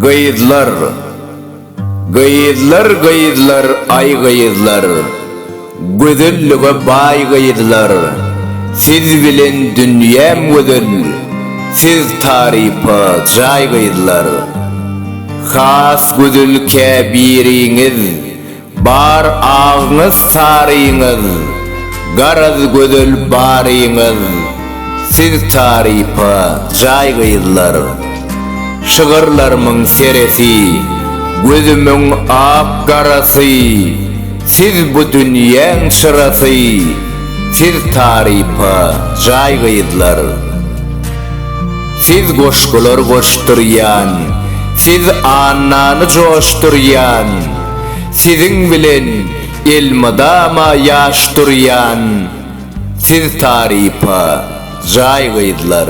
Gıyıdlar, gıyıdlar, gıyıdlar, ay gıyıdlar. Güdüllüge bay gıyıdlar. Siz bilen dünyam güdül. Siz tarifa jay gıyıdlar. Has güdül kebiriňiz. Bar ağınız sarıyınız. Garaz güdül barıyınız. Siz tarifa jay gıyıdlar. Şıgırlarımın seresi, gözümün ak garası. Siz bu dünyanın şırası, siz tarifa jay gıyıdlar. Siz goşkular goşturyan, siz annany joşturyan. Sizin bilen ilmadama yaşturyan. Siz tarifa jay gıyıdlar.